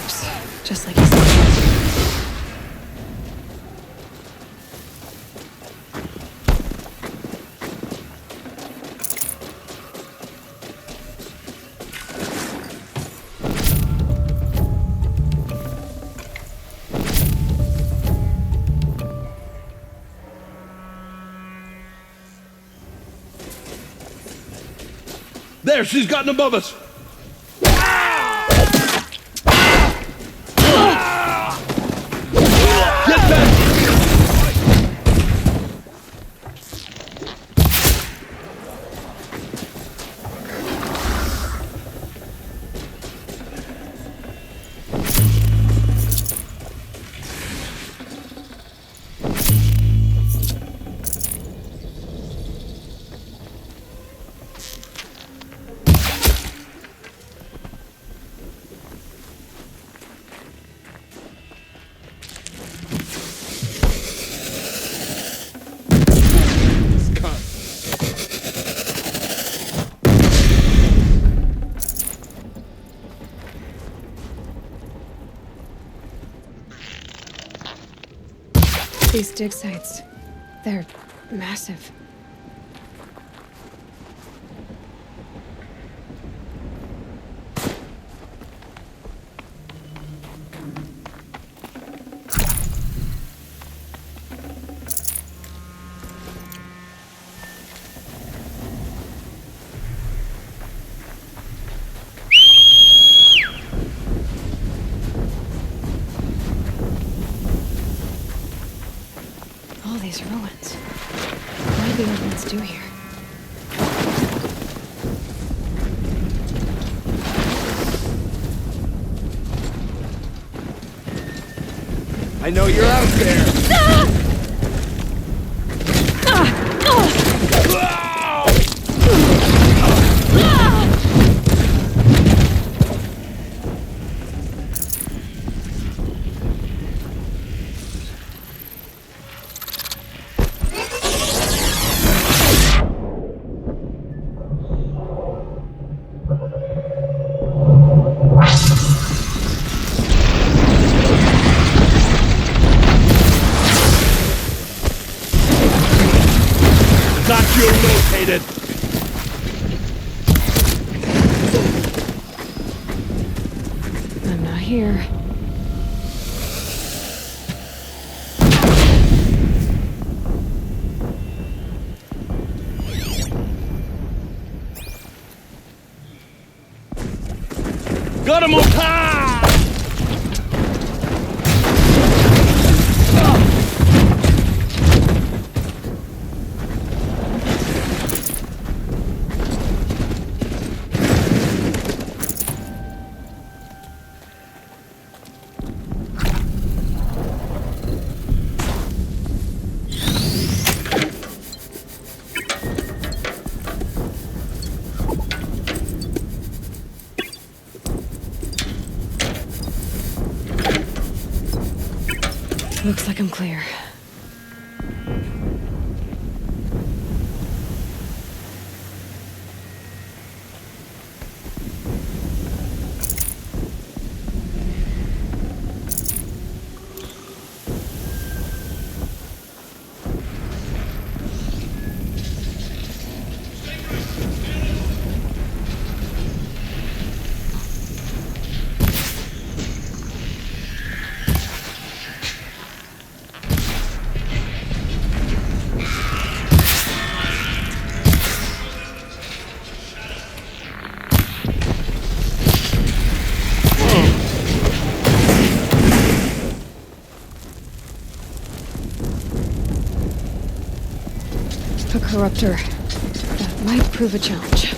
works, just like he said. There, she's gotten above us! Get back! These dig sites, they're massive. All these ruins. What do the old ones do here? I know you're out there! Got you located! I'm not here. Got him on time! Looks like I'm clear. A corruptor. That might prove a challenge.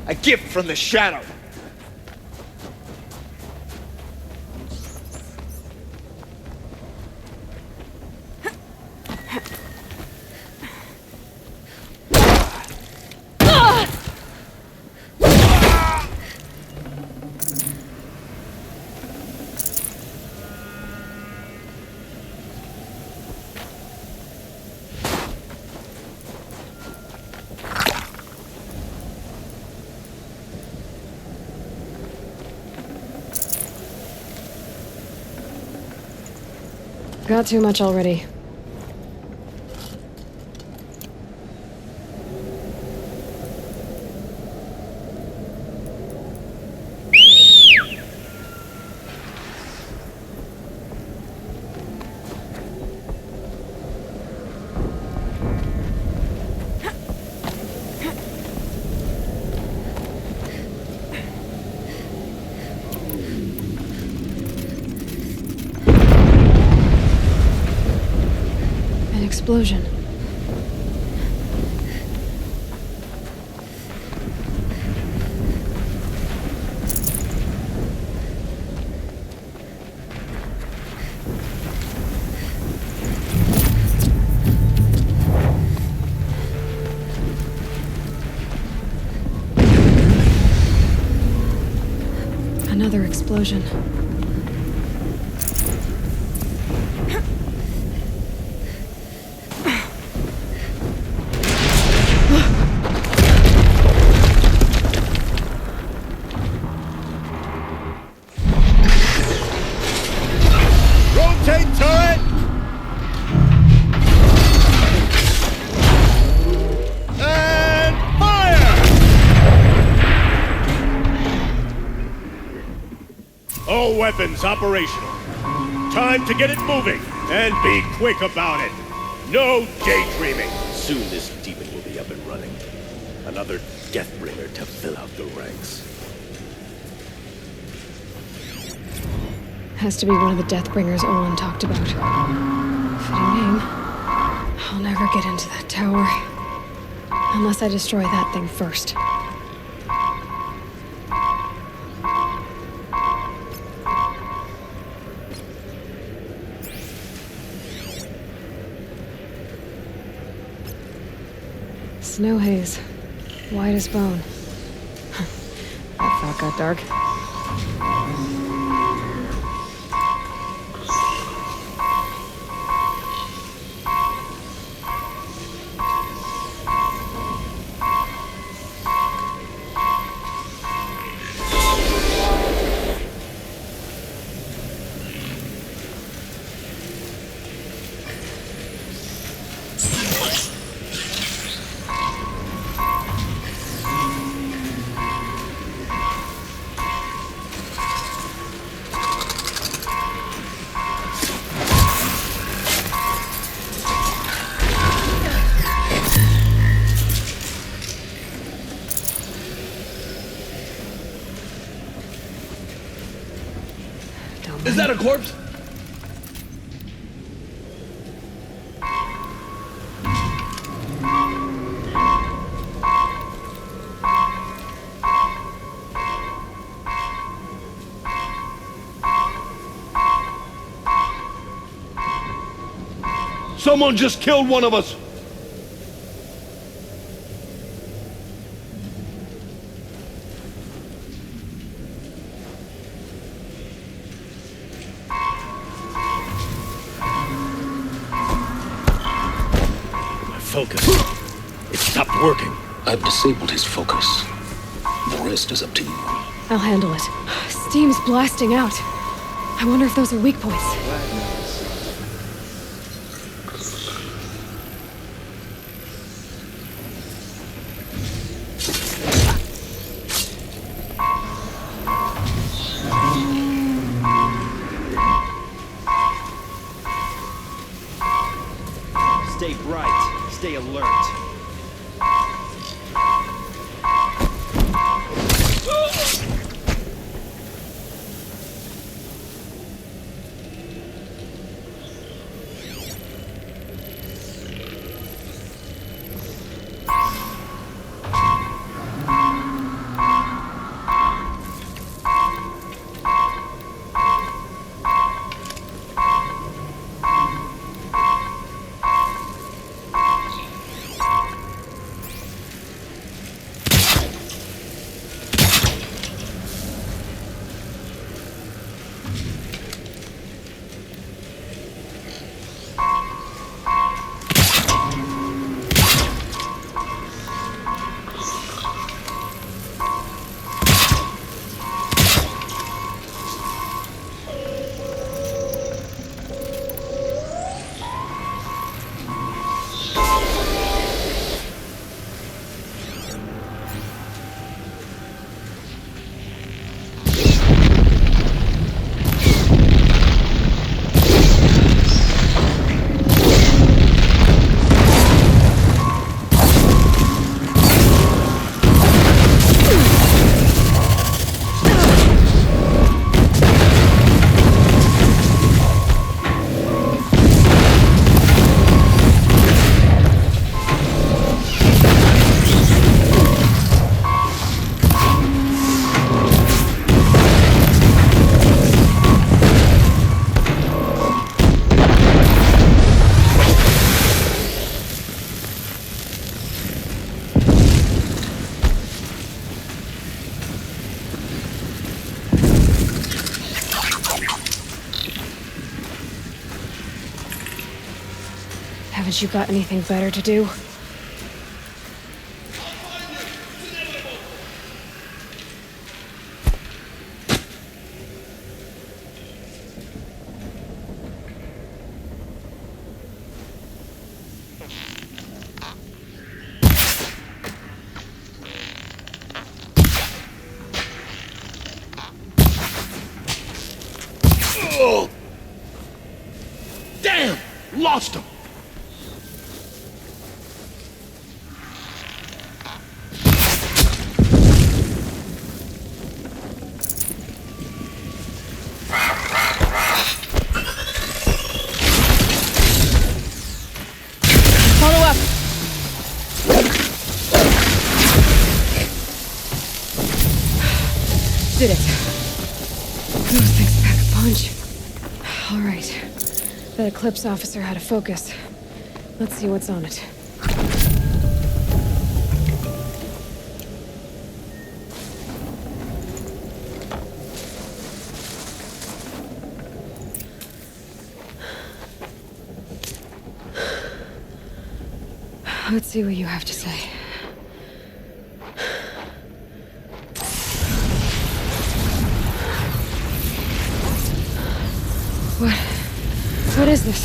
A gift from the shadow. Got too much already. Explosion. Another explosion. Rotate turret! And fire! All weapons operational. Time to get it moving, and be quick about it. No daydreaming. Soon this demon will be up and running. Another Deathbringer to fill out the ranks. Has to be one of the Deathbringers Olin talked about. Fitting name. I'll never get into that tower. Unless I destroy that thing first. Snow haze. White as bone. That thought got dark. Is that a corpse? Someone just killed one of us! focus. It stopped working. I've disabled his focus. The rest is up to you. I'll handle it. Steam's blasting out. I wonder if those are weak points. Stay bright. Stay alert. Haven't you got anything better to do? Oh! Damn! Lost him! Follow up! Did it. Those things pack a punch. All right. That Eclipse officer had a focus. Let's see what's on it. Let's see what you have to say. What is this?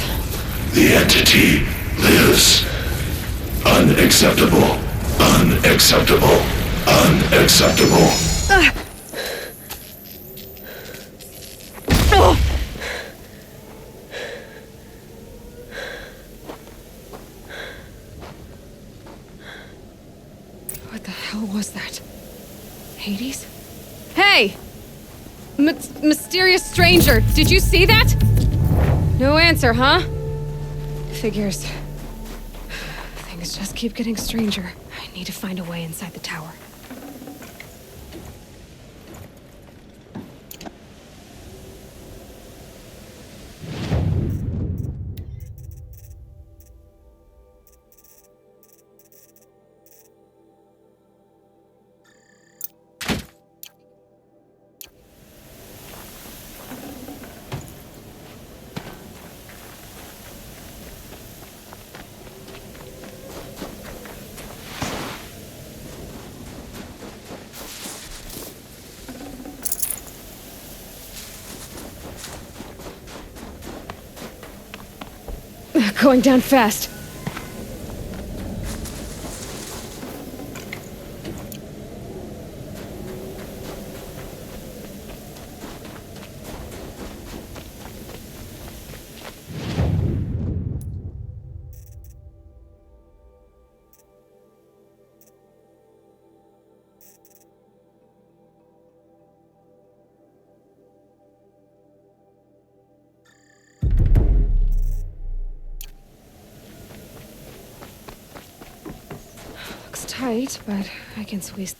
The entity lives. Unacceptable. Unacceptable. Unacceptable. Oh! What the hell was that? Hades? Hey! Mysterious stranger, did you see that? No answer, huh? Figures. Things just keep getting stranger. I need to find a way inside the tower. Going down fast. Tight, but I can squeeze.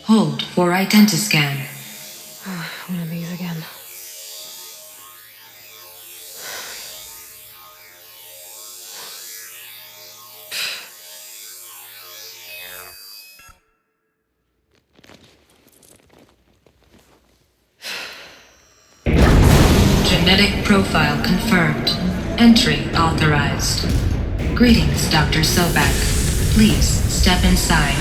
Hold for identiscan. One of these again. Genetic profile confirmed. Entry authorized. Greetings, Dr. Sobek. Please step inside.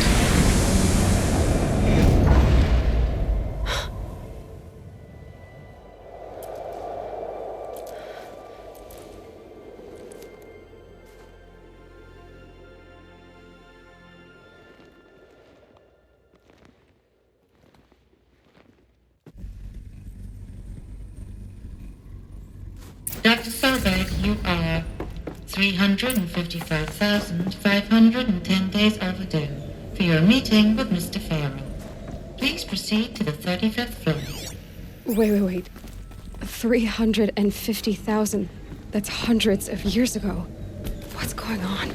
Dr. Sobek, you are 355,510 days overdue for your meeting with Mr. Farrell. Please proceed to the 35th floor. Wait. 350,000. That's hundreds of years ago. What's going on?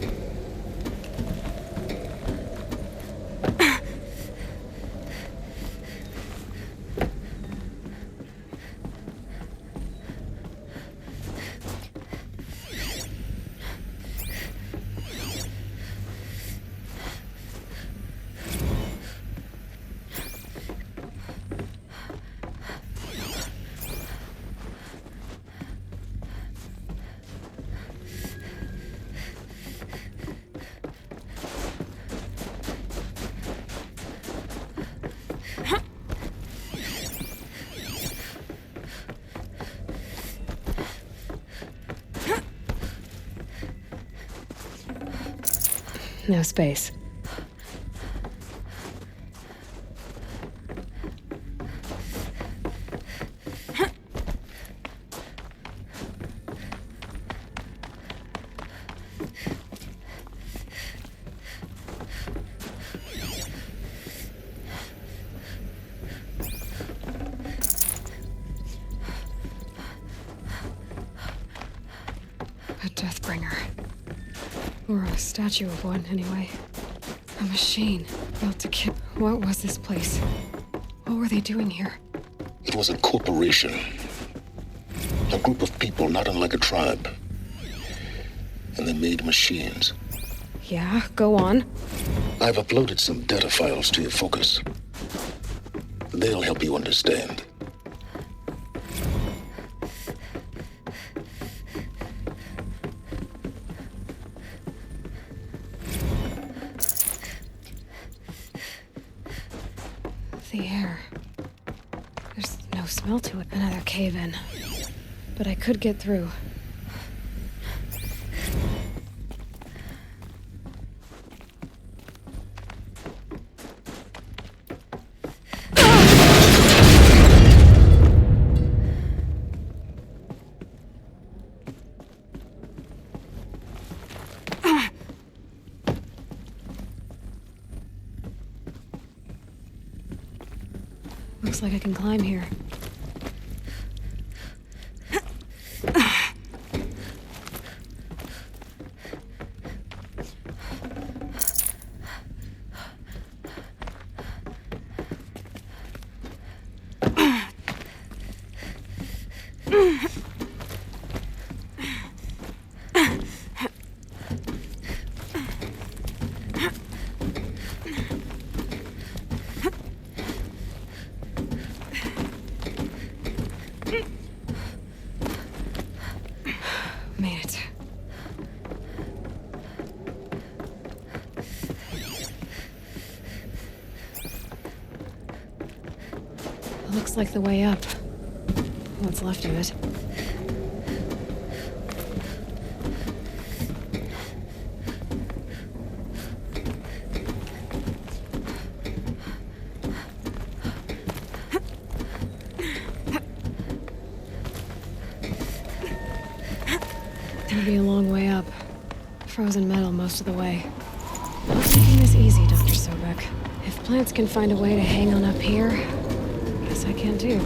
No space. A Deathbringer. Or a statue of one, anyway. A machine built to kill. What was this place? What were they doing here? It was a corporation. A group of people not unlike a tribe. And they made machines. Yeah, go on. I've uploaded some data files to your focus. They'll help you understand. The air. There's no smell to it. Another cave-in. But I could get through. Looks like I can climb here. Looks like the way up. What's left of it. Gonna be a long way up. Frozen metal most of the way. Not taking this easy, Dr. Sobek. If plants can find a way to hang on up here, guess I can too.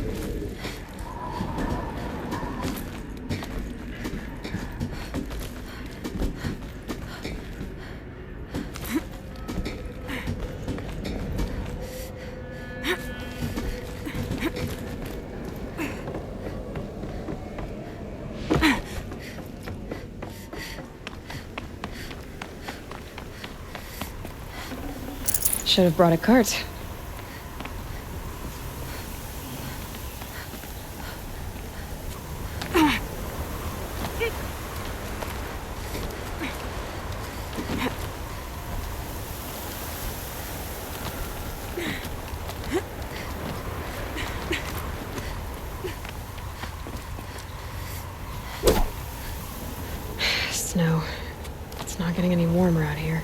Should have brought a cart. Snow. It's not getting any warmer out here.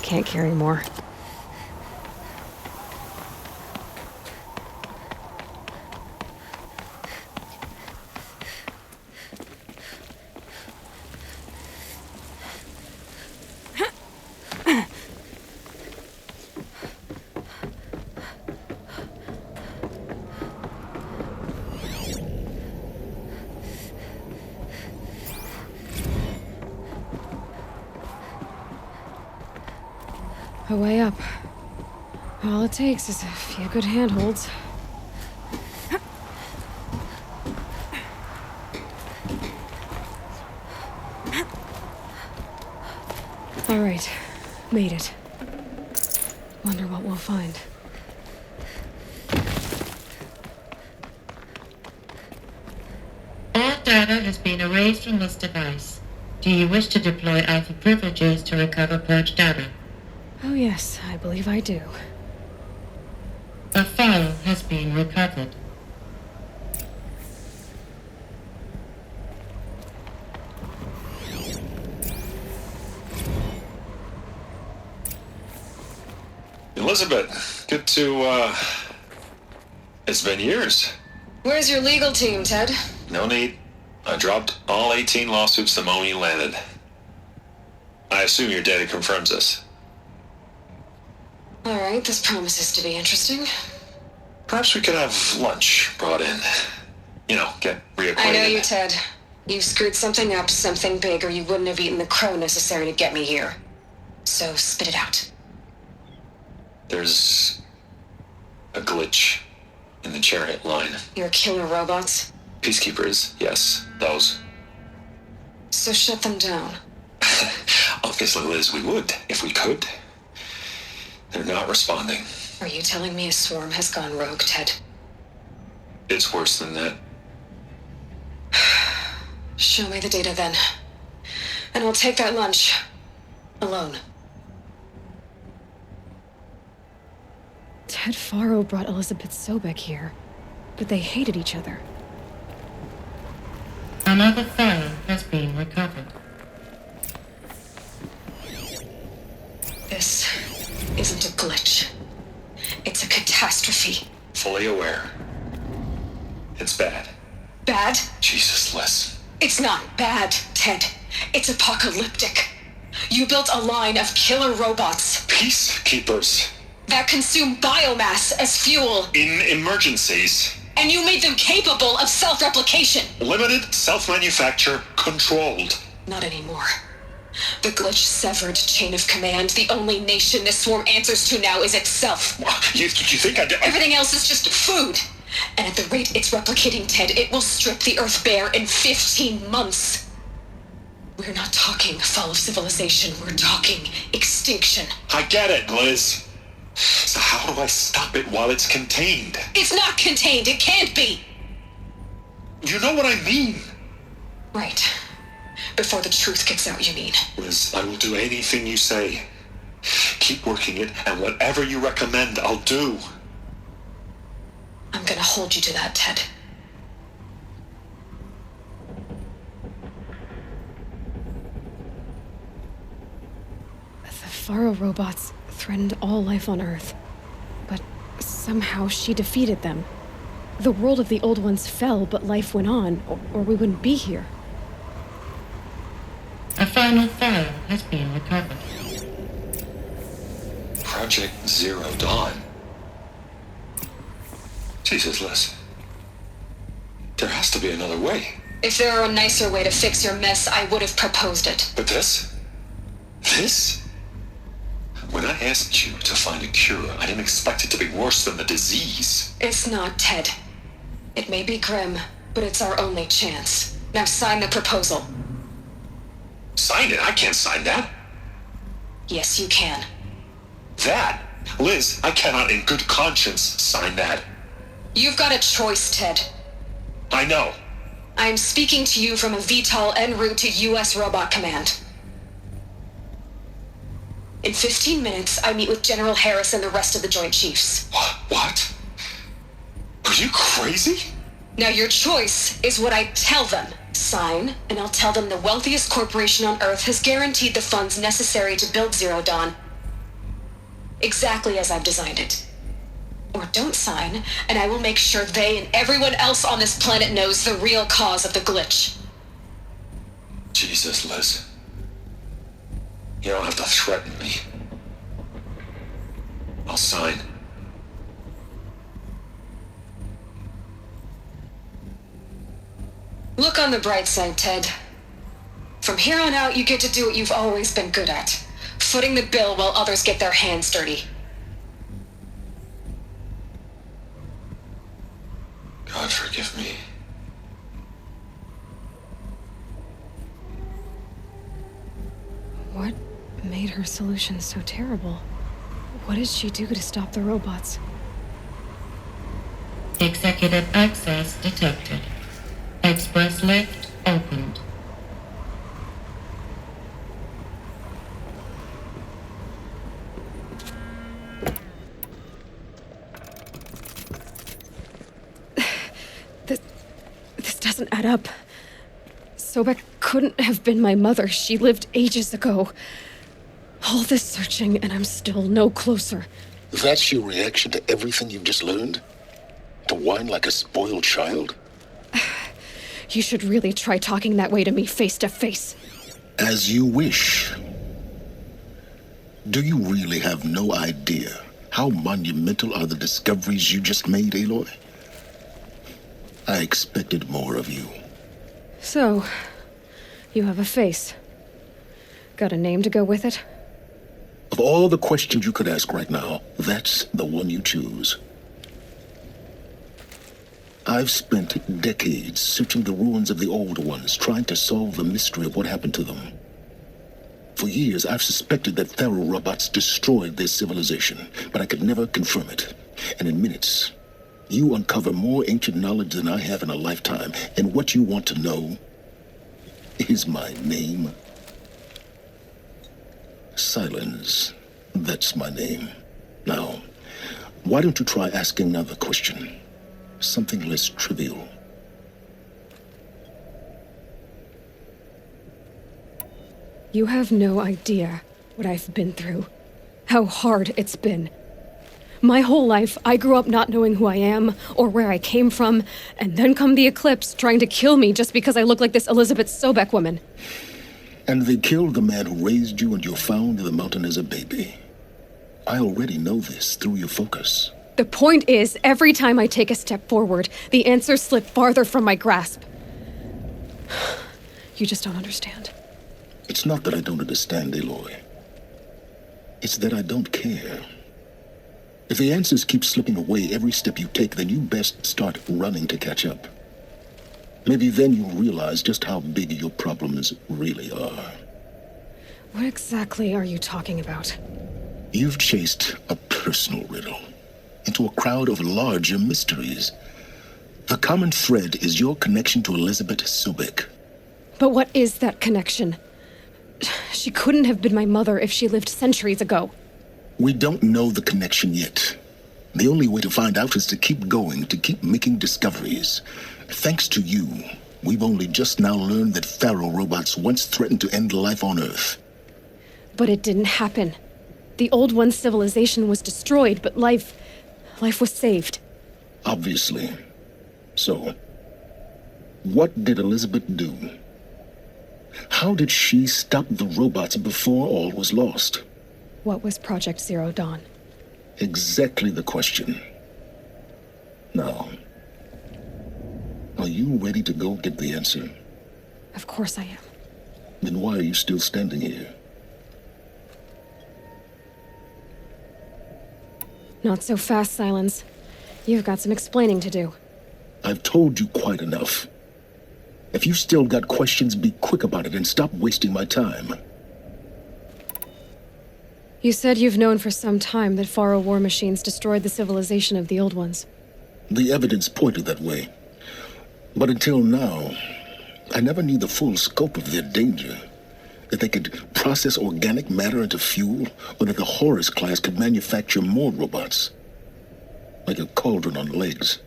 Can't carry more. A way up. All it takes is a few good handholds. All right, made it. Wonder what we'll find. All data has been erased from this device. Do you wish to deploy Alpha privileges to recover purged data? Oh yes, I believe I do. A file has been recovered. Elizabeth, good to, it's been years. Where's your legal team, Ted? No need. I dropped all 18 lawsuits the moment you landed. I assume your data confirms this. All right, this promises to be interesting. Perhaps we could have lunch brought in. You know, get reacquainted. I know you, Ted. You screwed something up, something big, or you wouldn't have eaten the crow necessary to get me here. So spit it out. There's a glitch in the chariot line. Your killer robots? Peacekeepers, yes, those. So shut them down. Obviously, Liz, we would, if we could. They're not responding. Are you telling me a swarm has gone rogue, Ted? It's worse than that. Show me the data then. And I'll take that lunch. Alone. Ted Faro brought Elizabeth Sobek here, but they hated each other. Another file has been recovered. This isn't a glitch. It's a catastrophe. Fully aware. It's bad. Bad? Jesus, Liz. It's not bad, Ted. It's apocalyptic. You built a line of killer robots Peacekeepers. that consume biomass as fuel, In emergencies. and you made them capable of self-replication. Limited, self-manufacture, controlled. Not anymore. The glitch severed chain of command. The only nation this swarm answers to now is itself. You think Everything else is just food. And at the rate it's replicating, Ted, it will strip the Earth bare in 15 months. We're not talking fall of civilization. We're talking extinction. I get it, Liz. So how do I stop it while it's contained? It's not contained. It can't be. You know what I mean. Right. Before the truth gets out, you mean? Liz, I will do anything you say. Keep working it, and whatever you recommend, I'll do. I'm gonna hold you to that, Ted. The Faro robots threatened all life on Earth. But somehow she defeated them. The world of the old ones fell, but life went on, or we wouldn't be here. A final file has been recovered. Project Zero Dawn. Jesus, Liz. There has to be another way. If there were a nicer way to fix your mess, I would have proposed it. But this? This? When I asked you to find a cure, I didn't expect it to be worse than the disease. It's not, Ted. It may be grim, but it's our only chance. Now sign the proposal. Sign it? I can't sign that. Yes, you can. That? Liz, I cannot in good conscience sign that. You've got a choice, Ted. I know. I'm speaking to you from a VTOL en route to U.S. Robot Command. In 15 minutes, I meet with General Harris and the rest of the Joint Chiefs. What? Are you crazy? Now your choice is what I tell them. Sign, and I'll tell them the wealthiest corporation on Earth has guaranteed the funds necessary to build Zero Dawn. Exactly as I've designed it. Or don't sign, and I will make sure they and everyone else on this planet knows the real cause of the glitch. Jesus, Liz. You don't have to threaten me. I'll sign. Look on the bright side, Ted. From here on out, you get to do what you've always been good at. Footing the bill while others get their hands dirty. God forgive me. What made her solution so terrible? What did she do to stop the robots? Executive access detected. Express lift opened. This doesn't add up. Sobek couldn't have been my mother. She lived ages ago. All this searching, and I'm still no closer. That's your reaction to everything you've just learned? To whine like a spoiled child? You should really try talking that way to me face to face. As you wish. Do you really have no idea how monumental are the discoveries you just made, Aloy? I expected more of you. So, you have a face. Got a name to go with it? Of all the questions you could ask right now, that's the one you choose. I've spent decades searching the ruins of the old ones, trying to solve the mystery of what happened to them. For years, I've suspected that Faro robots destroyed their civilization, but I could never confirm it. And in minutes, you uncover more ancient knowledge than I have in a lifetime, and what you want to know is my name. Silence. That's my name. Now, why don't you try asking another question? Something less trivial. You have no idea what I've been through. How hard it's been. My whole life, I grew up not knowing who I am or where I came from, and then come the Eclipse trying to kill me just because I look like this Elizabeth Sobeck woman. And they killed the man who raised you and you found in the mountain as a baby. I already know this through your focus. The point is, every time I take a step forward, the answers slip farther from my grasp. You just don't understand. It's not that I don't understand, Aloy. It's that I don't care. If the answers keep slipping away every step you take, then you best start running to catch up. Maybe then you'll realize just how big your problems really are. What exactly are you talking about? You've chased a personal riddle into a crowd of larger mysteries. The common thread is your connection to Elizabeth Sobeck. But what is that connection? She couldn't have been my mother if she lived centuries ago. We don't know the connection yet. The only way to find out is to keep going, to keep making discoveries. Thanks to you, we've only just now learned that Pharaoh robots once threatened to end life on Earth. But it didn't happen. The Old One's civilization was destroyed, but life was saved. Obviously. So, what did Elizabeth do? How did she stop the robots before all was lost? What was Project Zero Dawn? Exactly the question. Now, are you ready to go get the answer? Of course I am. Then why are you still standing here? Not so fast, Silence. You've got some explaining to do. I've told you quite enough. If you've still got questions, be quick about it and stop wasting my time. You said you've known for some time that Pharaoh war machines destroyed the civilization of the Old Ones. The evidence pointed that way. But until now, I never knew the full scope of their danger. That they could process organic matter into fuel, or that the Horus class could manufacture more robots. Like a cauldron on legs.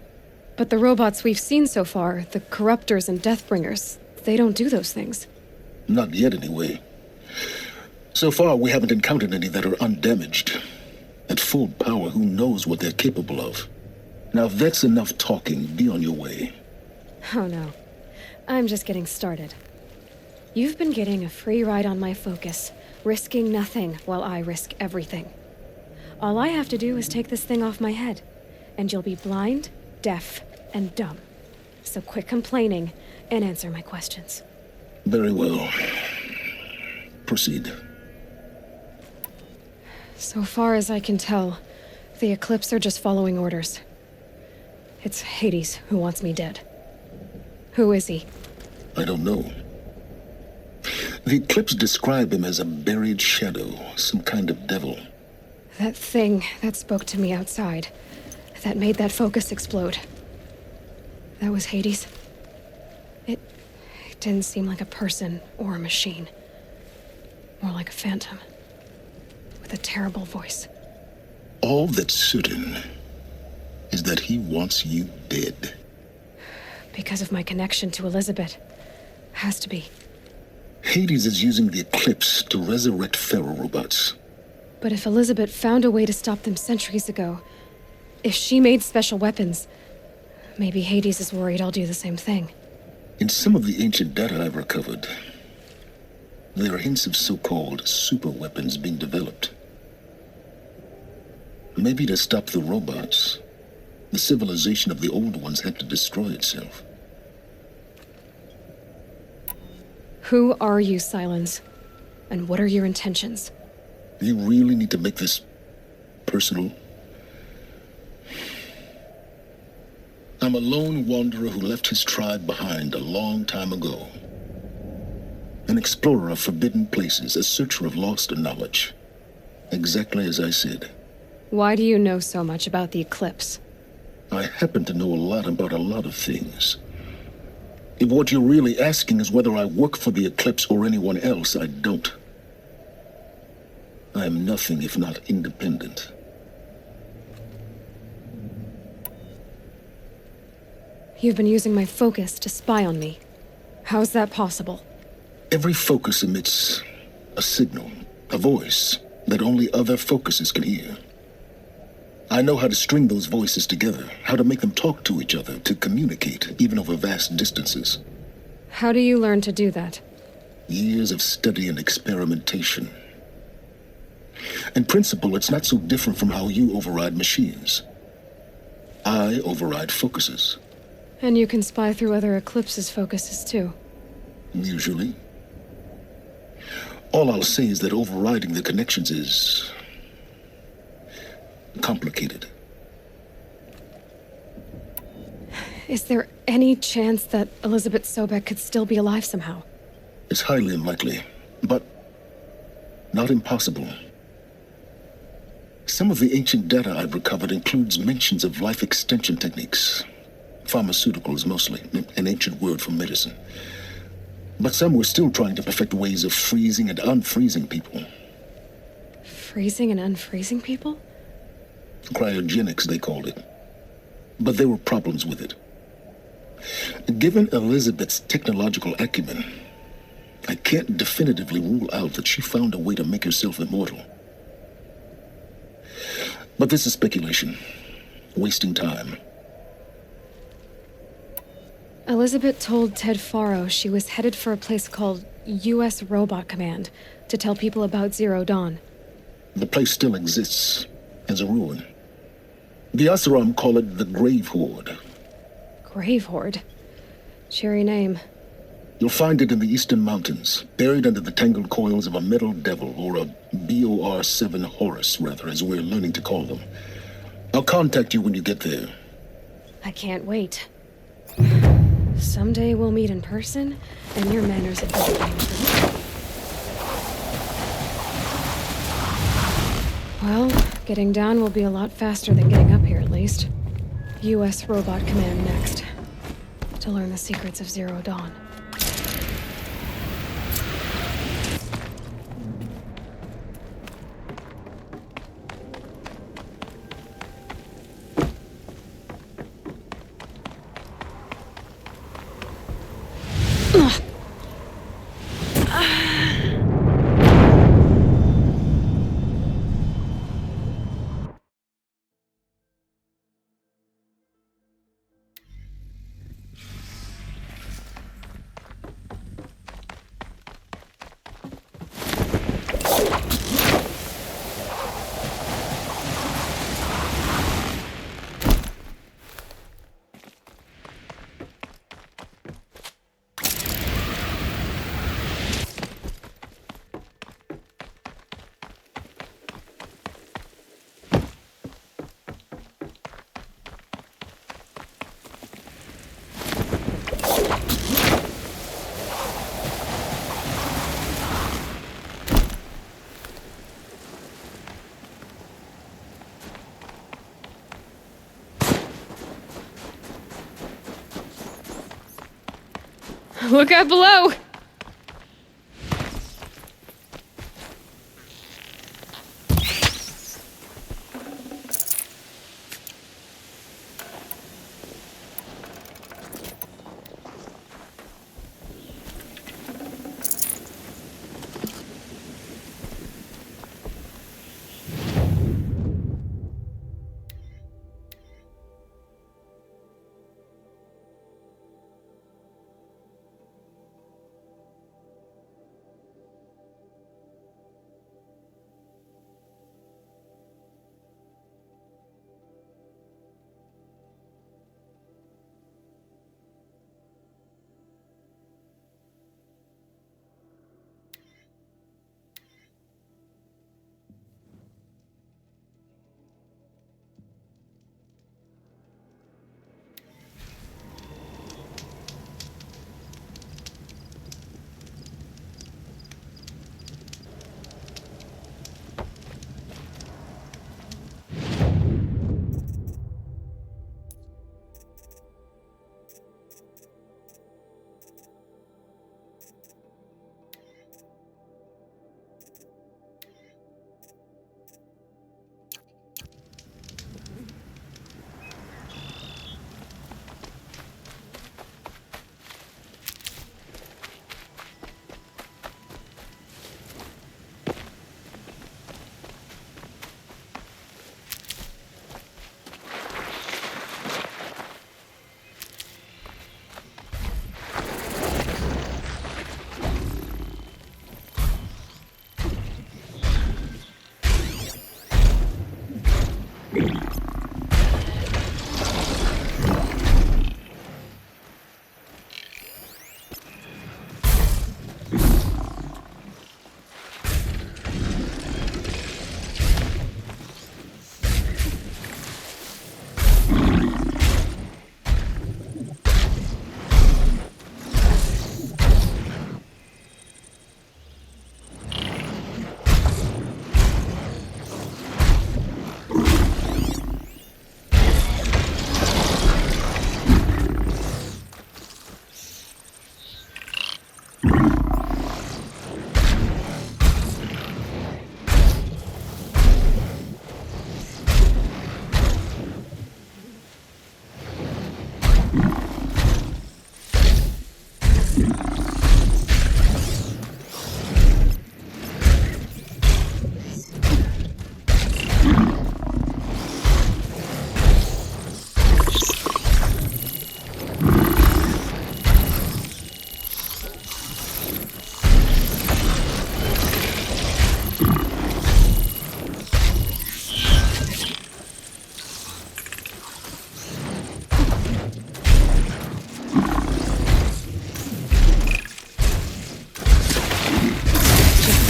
But the robots we've seen so far, the Corruptors and Deathbringers, they don't do those things. Not yet, anyway. So far, we haven't encountered any that are undamaged. At full power, who knows what they're capable of? Now, if that's enough talking, be on your way. Oh no. I'm just getting started. You've been getting a free ride on my focus, risking nothing while I risk everything. All I have to do is take this thing off my head, and you'll be blind, deaf, and dumb. So quit complaining and answer my questions. Very well. Proceed. So far as I can tell, the Eclipse are just following orders. It's Hades who wants me dead. Who is he? I don't know. The Eclipse describe him as a buried shadow, some kind of devil. That thing that spoke to me outside, that made that focus explode. That was Hades. It didn't seem like a person or a machine. More like a phantom. With a terrible voice. All that's certain is that he wants you dead. Because of my connection to Elizabeth. Has to be. Hades is using the Eclipse to resurrect Pharaoh robots. But if Elizabeth found a way to stop them centuries ago, if she made special weapons, maybe Hades is worried I'll do the same thing. In some of the ancient data I've recovered, there are hints of so-called super weapons being developed. Maybe to stop the robots, the civilization of the Old Ones had to destroy itself. Who are you, Silence? And what are your intentions? You really need to make this personal? I'm a lone wanderer who left his tribe behind a long time ago. An explorer of forbidden places, a searcher of lost knowledge. Exactly as I said. Why do you know so much about the Eclipse? I happen to know a lot about a lot of things. If what you're really asking is whether I work for the Eclipse or anyone else, I don't. I am nothing if not independent. You've been using my focus to spy on me. How's that possible? Every focus emits a signal, a voice, that only other focuses can hear. I know how to string those voices together, how to make them talk to each other, to communicate, even over vast distances. How do you learn to do that? Years of study and experimentation. In principle, it's not so different from how you override machines. I override focuses. And you can spy through other Eclipse's focuses, too. Usually. All I'll say is that overriding the connections is complicated. Is there any chance that Elizabeth Sobek could still be alive somehow? It's highly unlikely, but not impossible. Some of the ancient data I've recovered includes mentions of life extension techniques. Pharmaceuticals, mostly, an ancient word for medicine. But some were still trying to perfect ways of freezing and unfreezing people. Freezing and unfreezing people? Cryogenics, they called it. But there were problems with it. Given Elizabeth's technological acumen, I can't definitively rule out that she found a way to make herself immortal. But this is speculation. Wasting time. Elizabeth told Ted Faro she was headed for a place called U.S. Robot Command to tell people about Zero Dawn. The place still exists as a ruin. The Asaram call it the Grave Horde. Grave Horde? Cheery name. You'll find it in the Eastern Mountains, buried under the tangled coils of a metal devil, or a BOR-7 Horus, rather, as we're learning to call them. I'll contact you when you get there. I can't wait. Someday we'll meet in person, and your manners have been changed. Well, getting down will be a lot faster than getting up here, at least. U.S. Robot Command next. To learn the secrets of Zero Dawn. Look out below!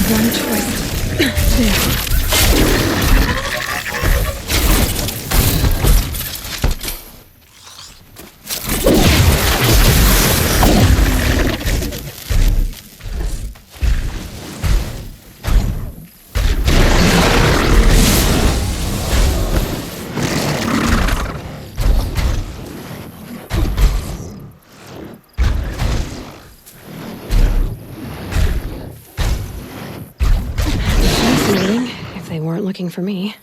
One twist. There. Fascinating, if they weren't looking for me.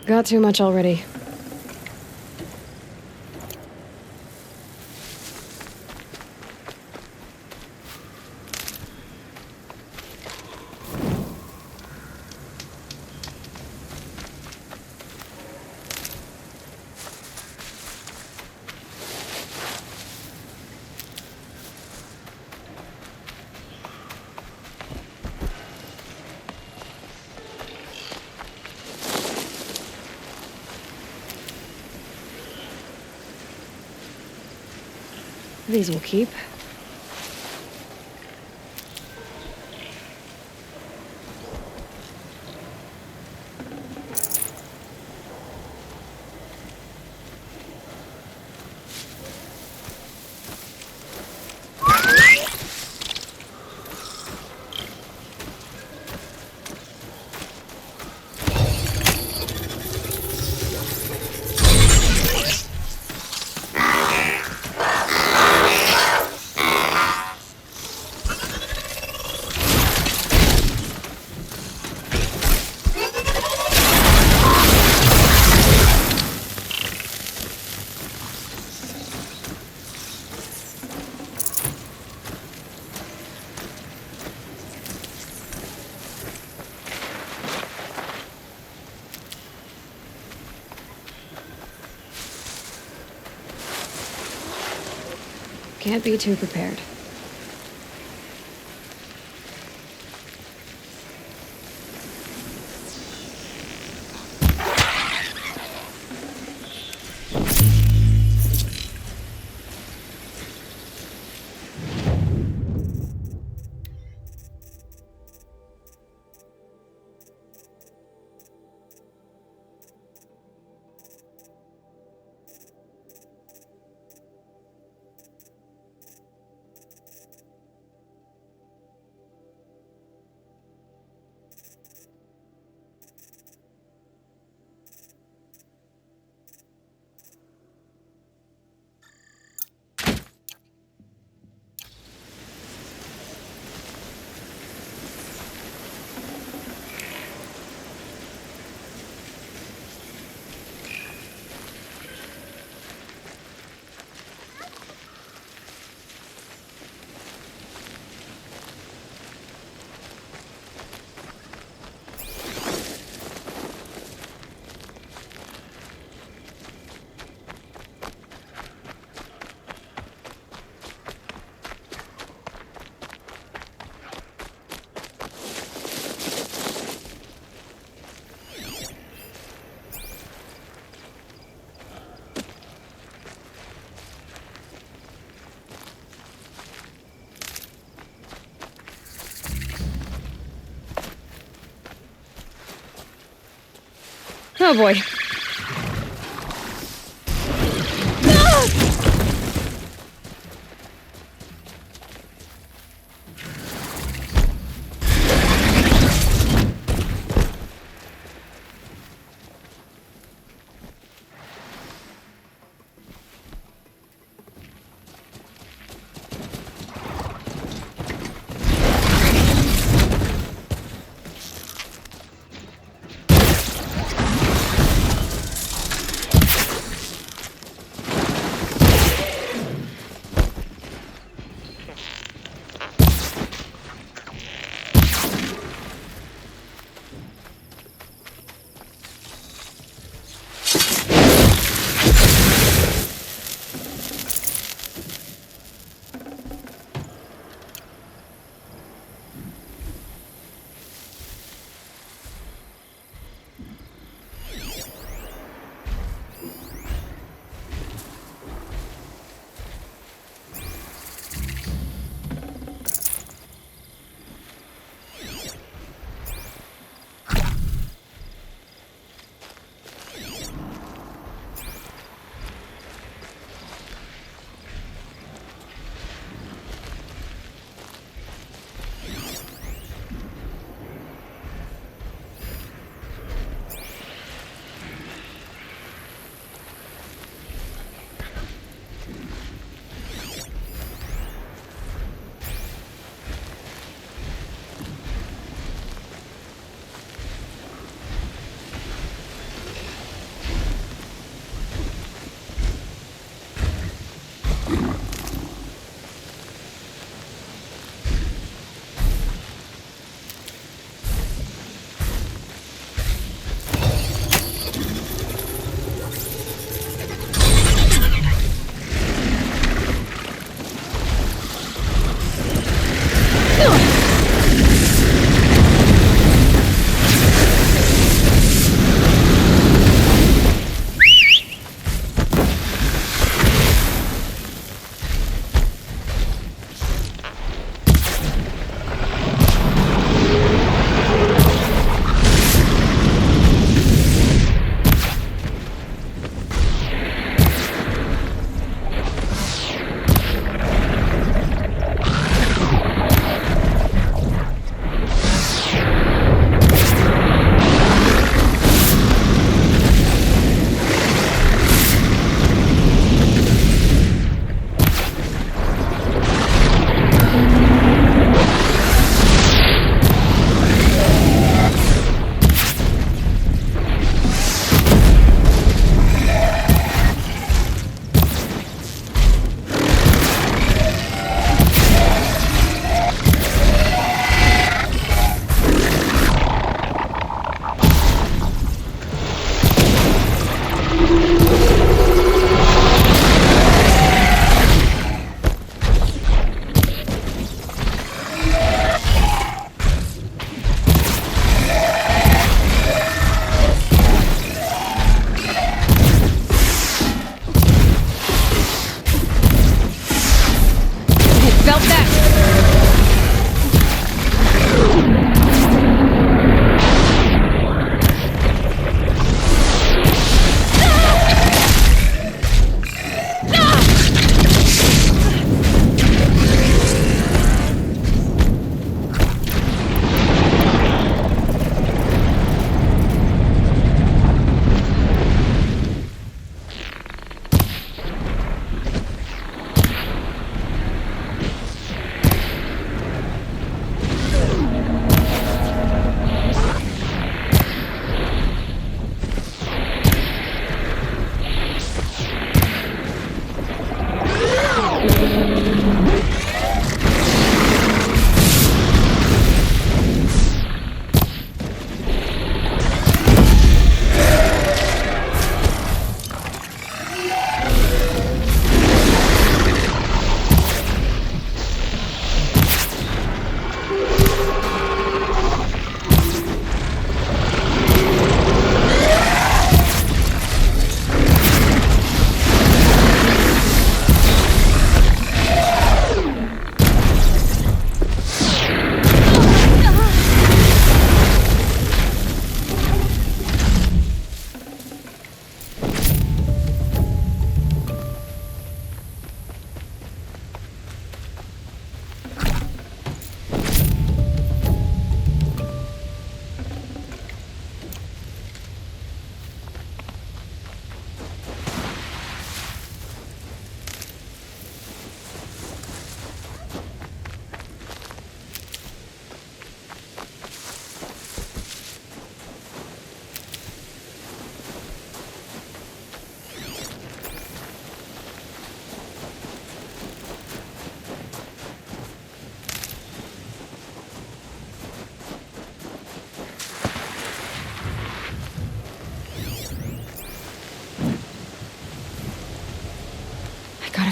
Got too much already. These will keep. Can't be too prepared. Oh boy.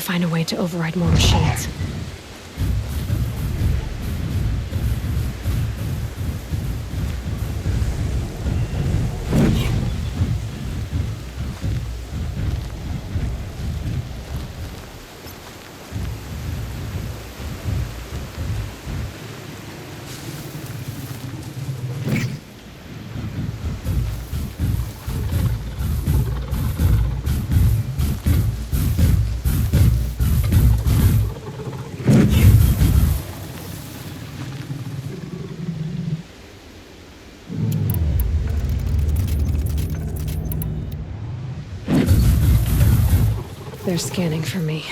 find a way to override more machines. They're scanning for me.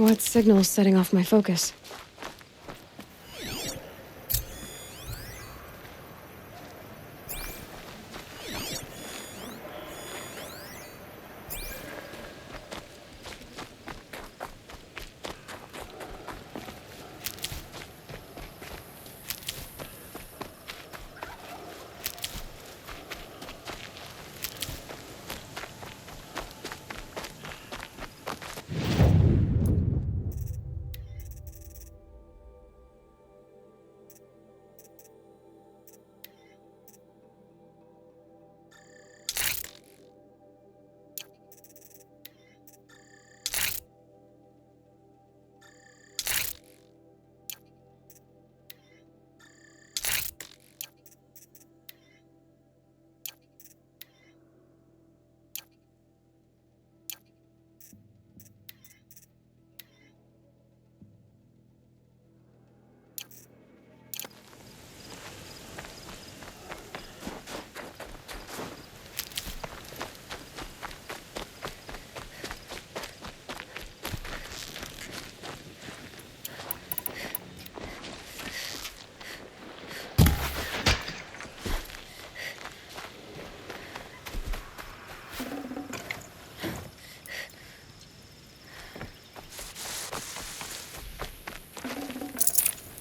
What signal's setting off my focus?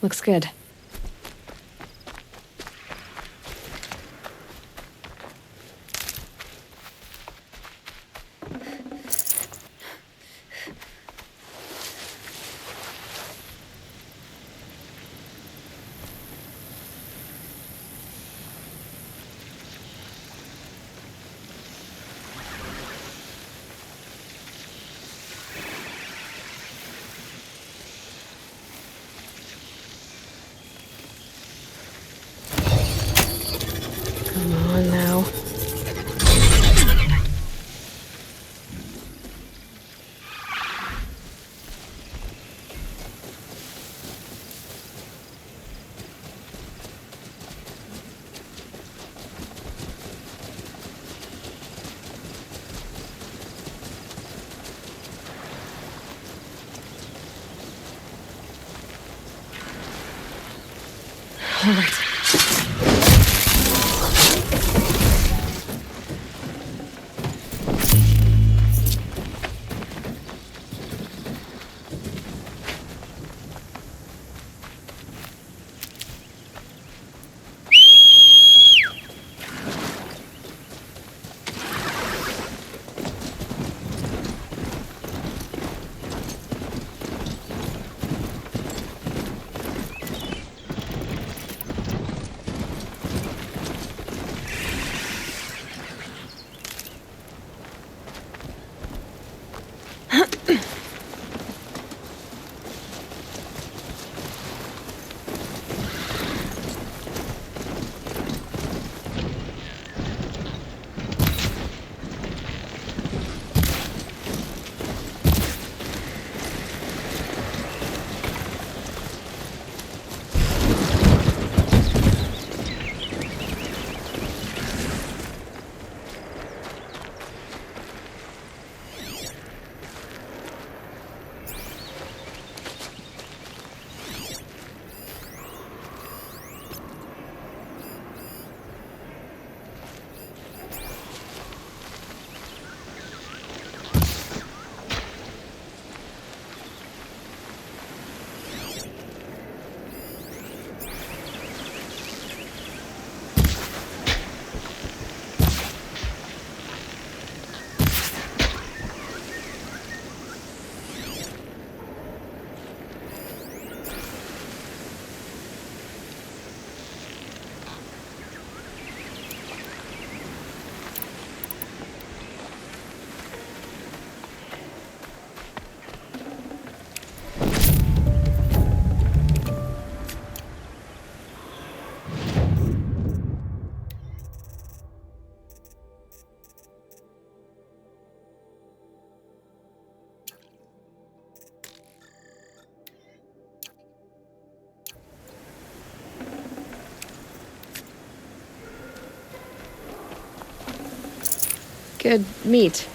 Looks good. Come on now. All right. Good meat.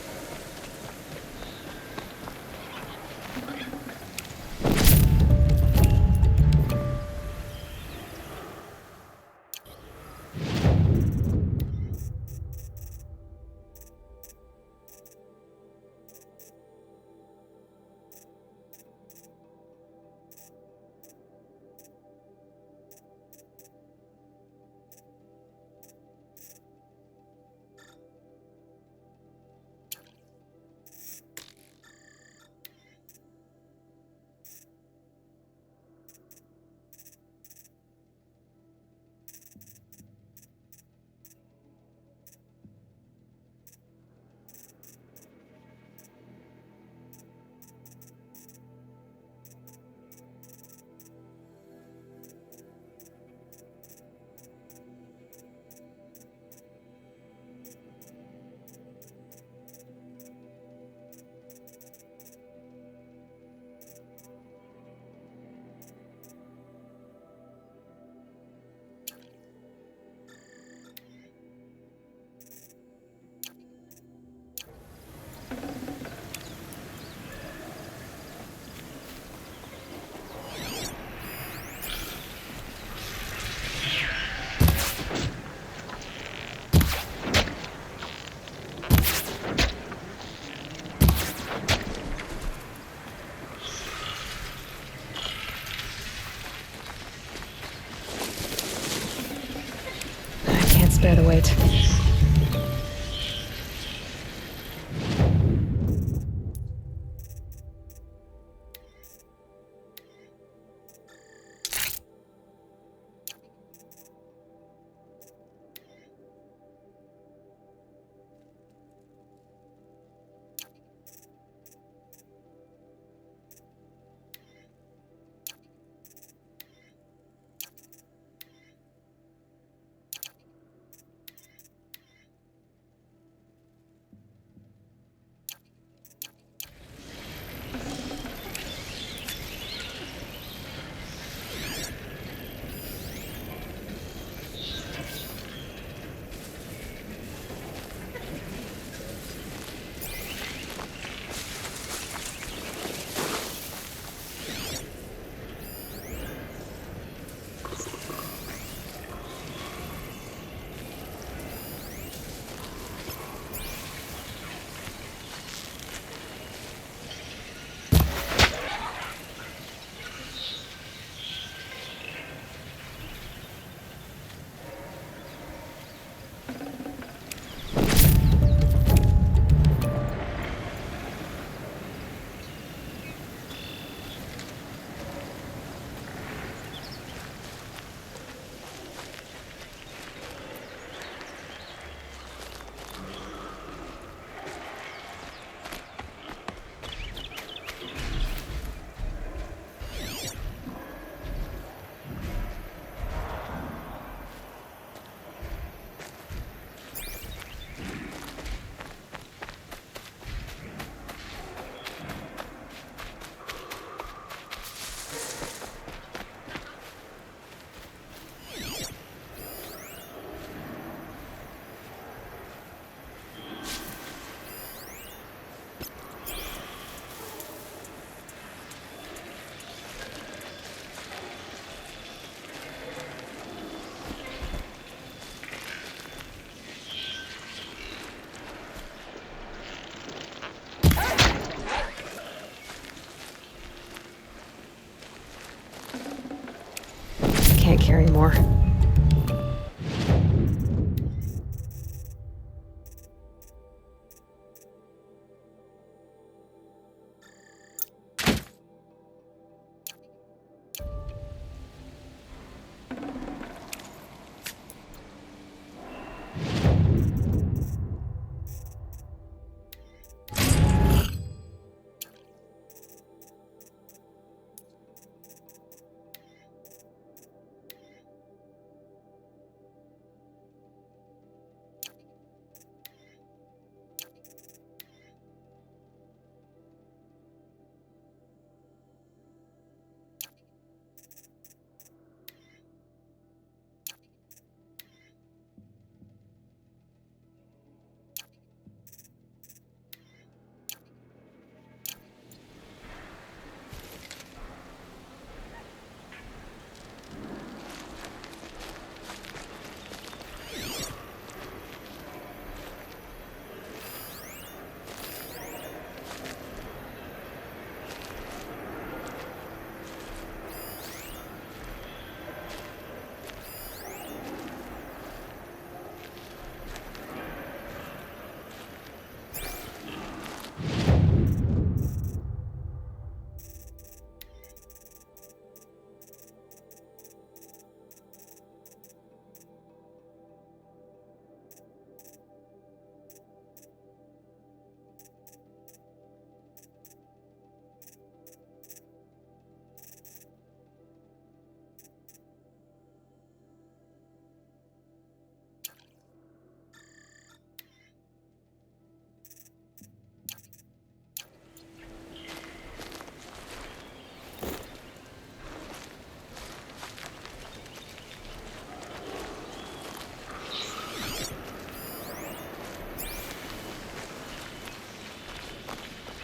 bear the weight. Can't carry more.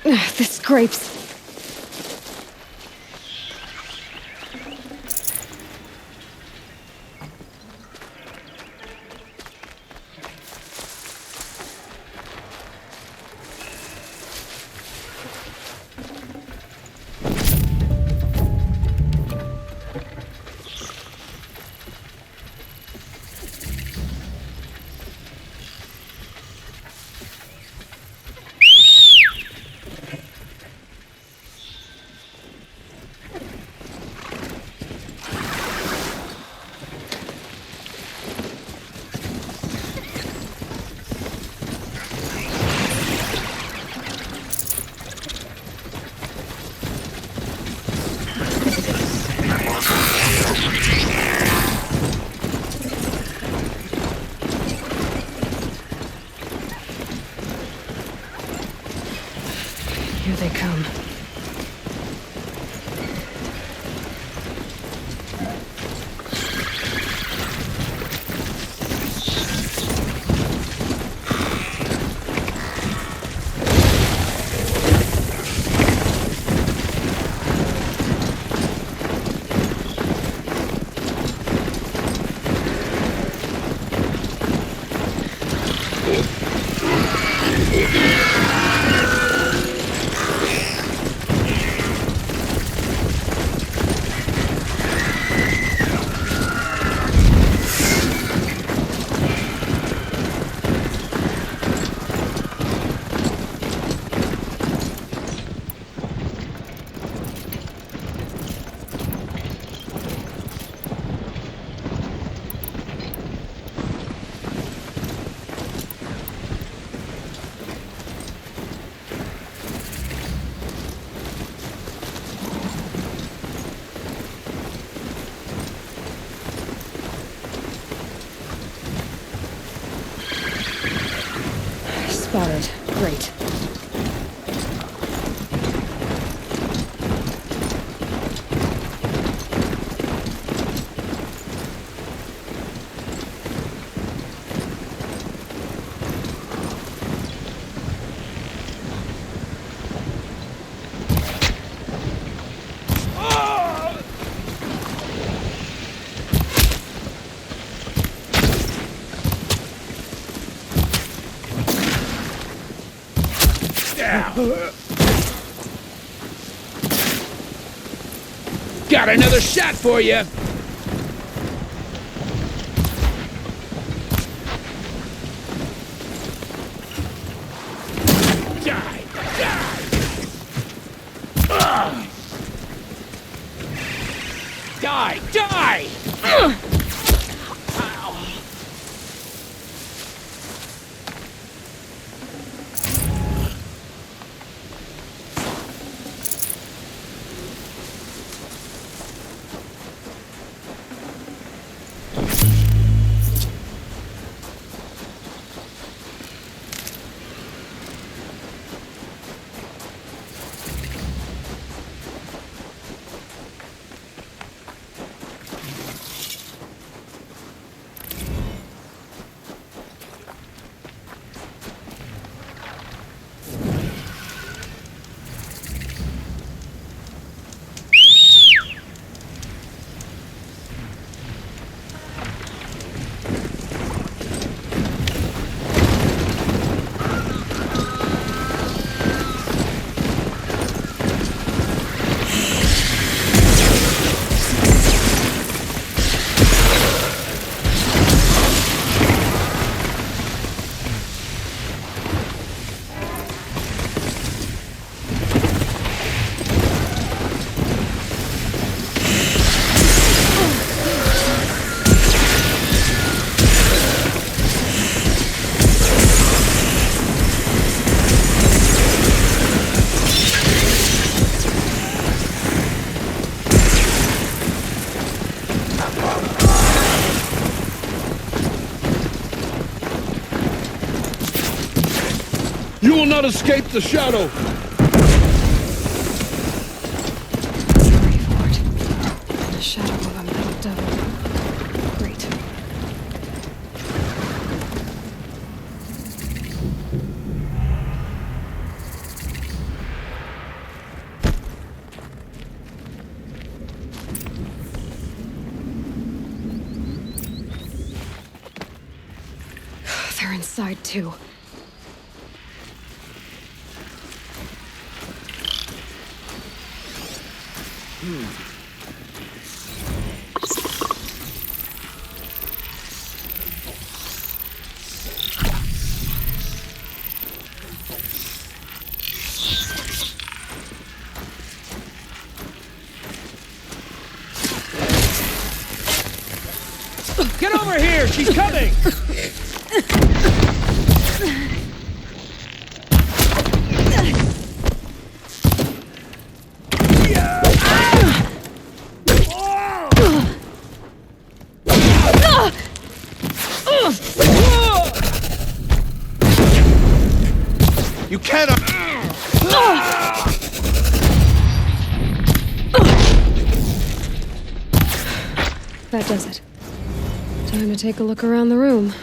The scrapes. Here they come. Spotted. Great. Got another shot for you! Die! Die! Die! Die! You will not escape the shadow! Hurry for it. In the shadow of a metal devil. Great. They're inside too. Get over here! She's coming! You cannot... That does it. Time to take a look around the room.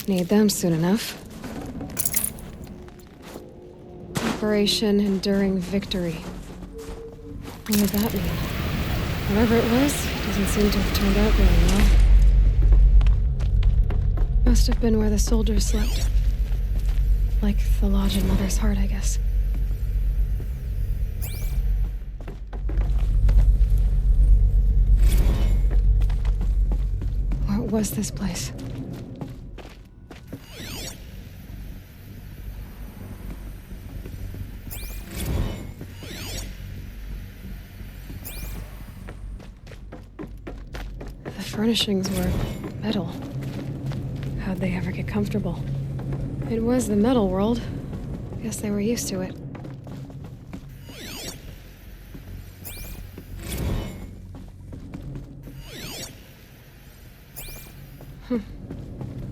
Need them soon enough. Operation Enduring Victory. What did that mean? Whatever it was, doesn't seem to have turned out very well. Must have been where the soldiers slept. Like the lodge in Mother's Heart, I guess. What was this place? The furnishings were metal. How'd they ever get comfortable? It was the metal world. Guess they were used to it.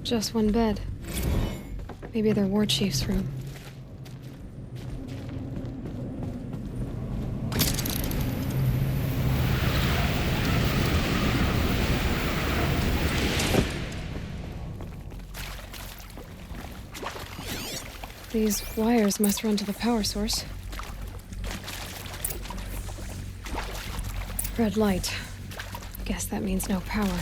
Just one bed. Maybe their war chief's room. These wires must run to the power source. Red light. Guess that means no power.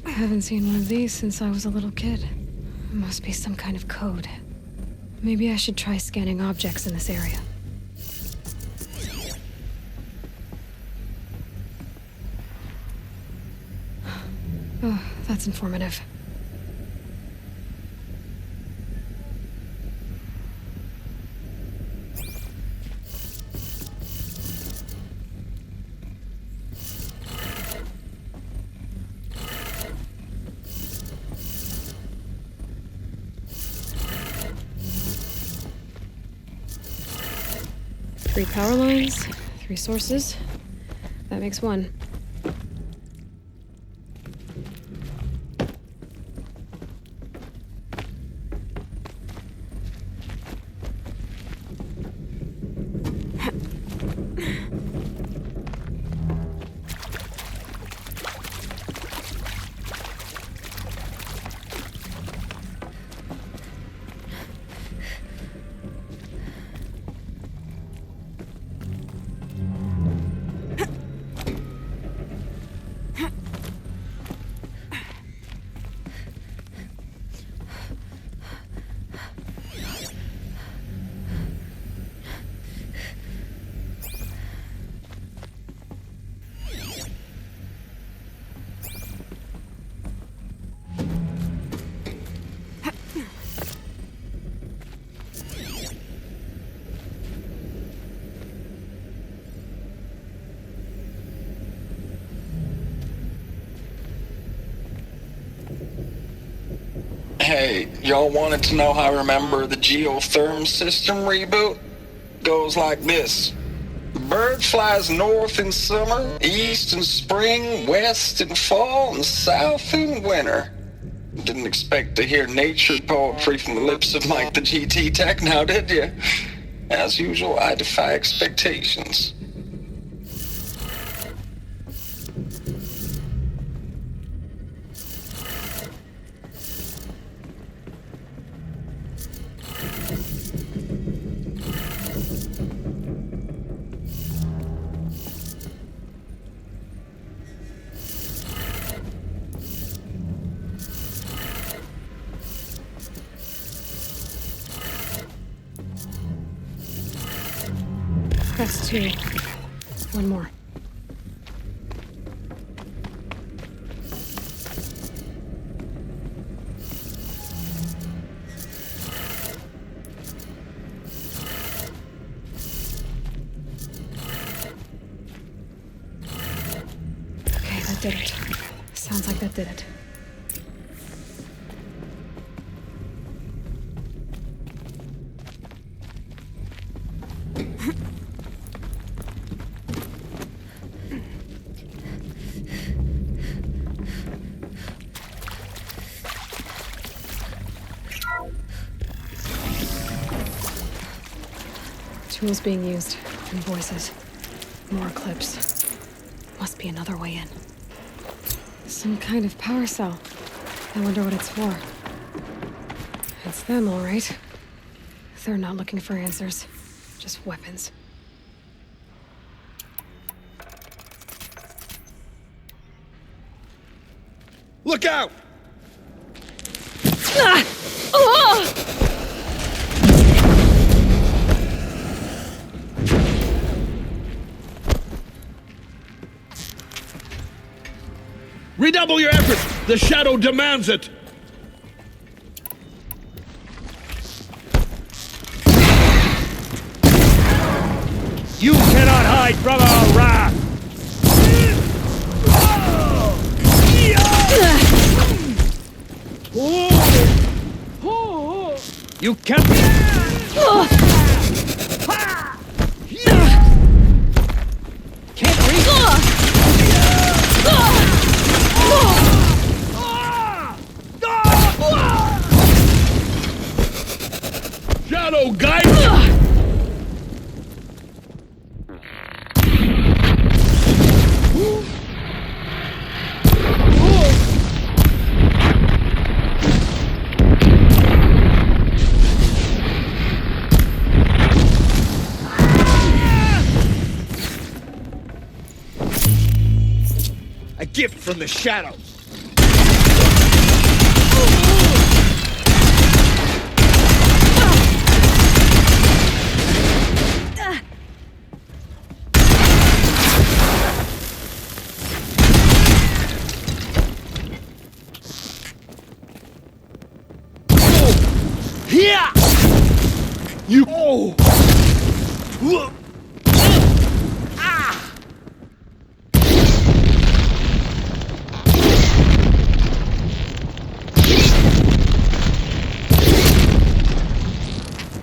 I haven't seen one of these since I was a little kid. It must be some kind of code. Maybe I should try scanning objects in this area. Oh, that's informative. Three power lines, 3 sources. That makes 1. Hey, y'all wanted to know how I remember the geotherm system reboot? Goes like this. Bird flies north in summer, east in spring, west in fall, and south in winter. Didn't expect to hear nature poetry from the lips of Mike the GT Tech now, did you? As usual, I defy expectations. That's 2. 1 more. did it. Sounds like that did it. Tools being used, and voices. More clips. Must be another way in. Some kind of power cell. I wonder what it's for. It's them, all right. They're not looking for answers. Just weapons. Look out! Ah! Oh! Redouble your efforts! The shadow demands it! You cannot hide from our wrath! You can't... Can't reach... Shadow guide! A gift from the shadows! Here! You... Oh! Ah!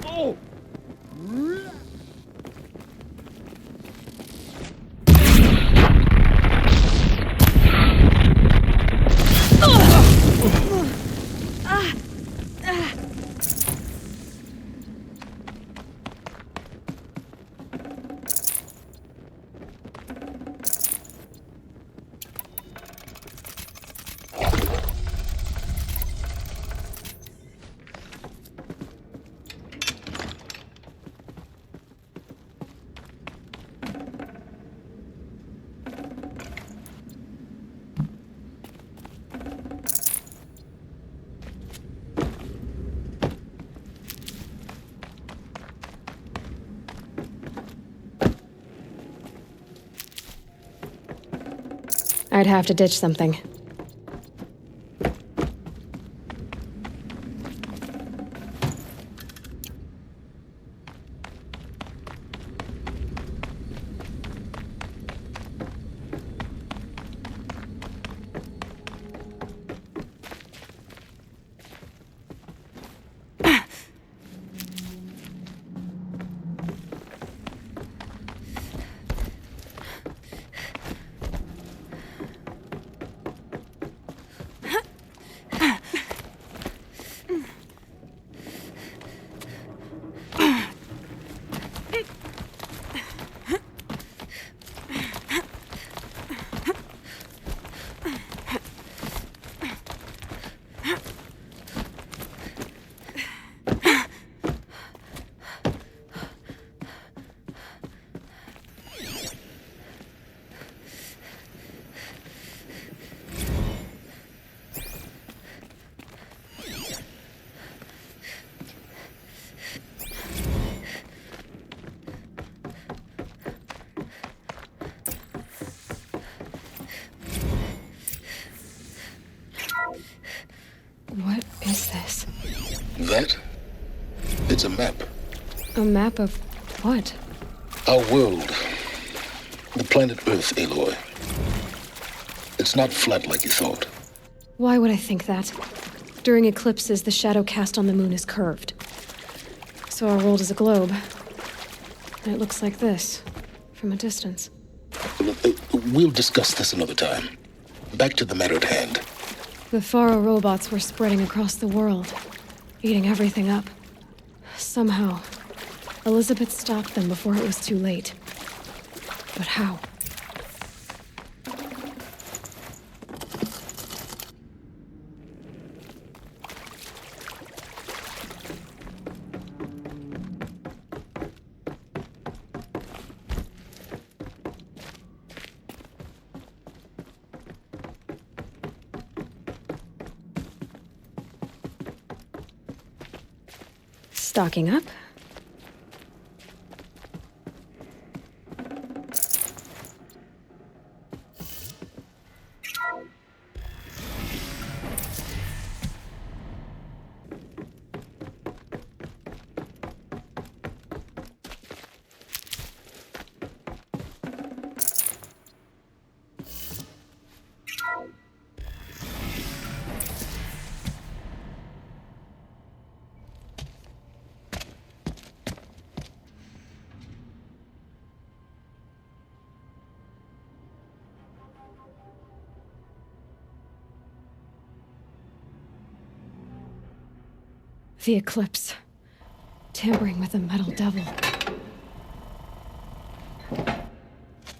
Oh! I'd have to ditch something. What is this? That? It's a map. A map of what? Our world. The planet Earth, Aloy. It's not flat like you thought. Why would I think that? During eclipses, the shadow cast on the moon is curved. So our world is a globe. And it looks like this, from a distance. We'll discuss this another time. Back to the matter at hand. The Faro robots were spreading across the world, eating everything up. Somehow, Elizabeth stopped them before it was too late. But how? Stocking up. The eclipse. Tampering with the metal devil.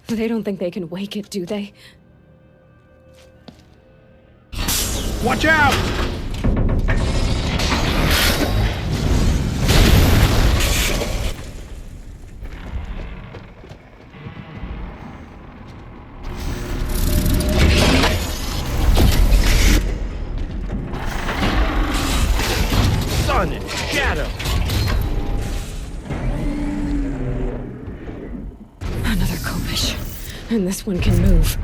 They don't think they can wake it, do they? Watch out! Sun and shadow. Another Kopish. And this one can move.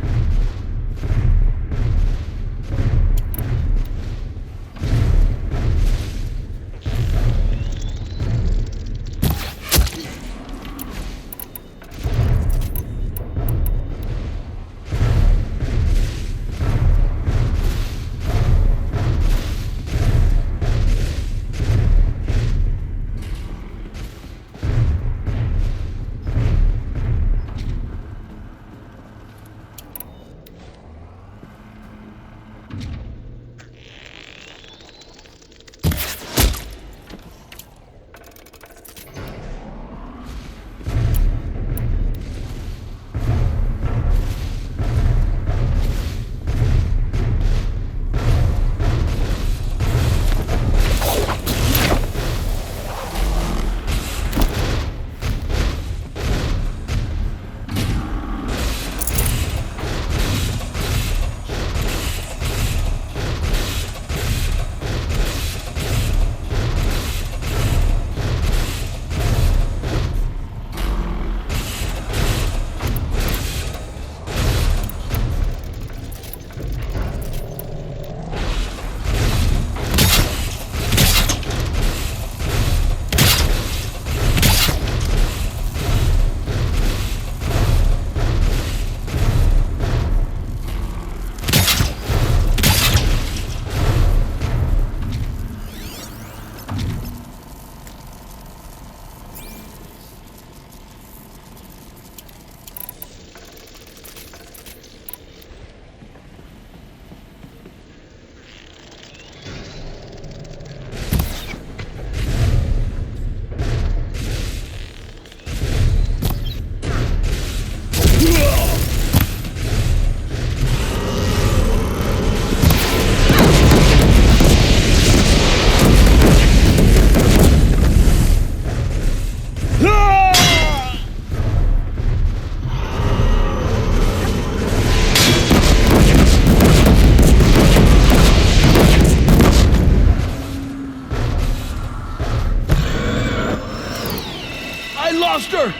Lost her!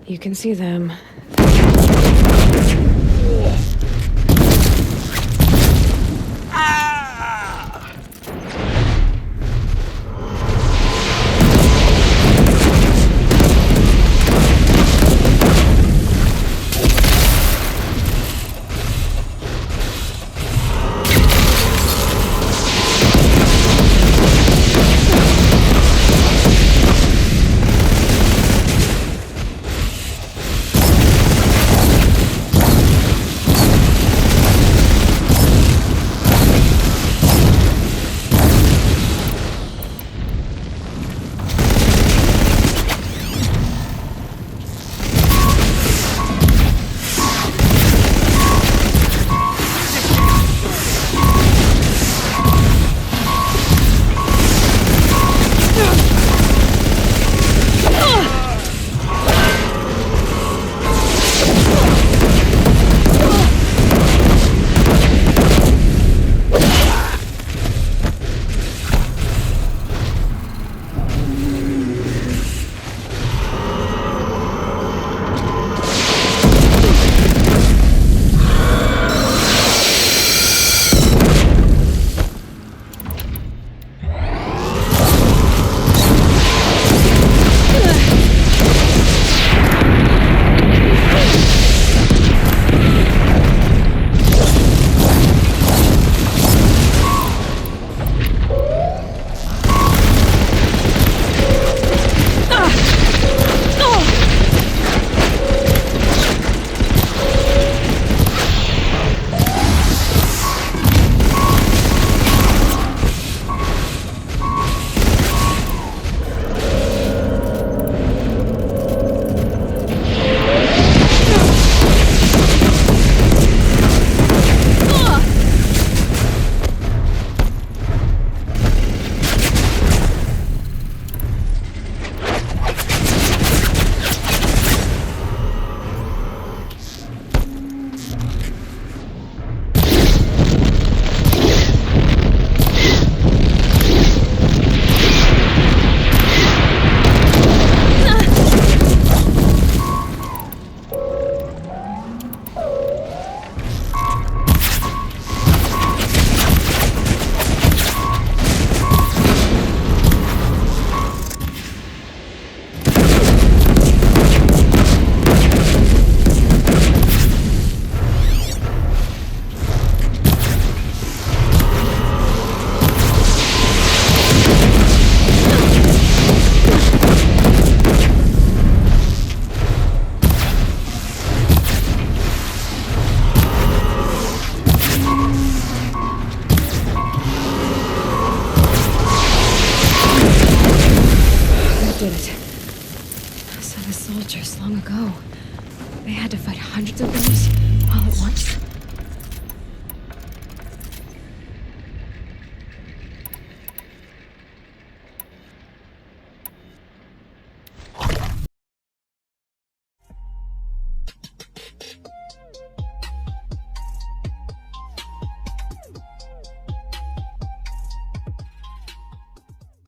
You can see them. soldiers long ago. They had to fight hundreds of those all at once.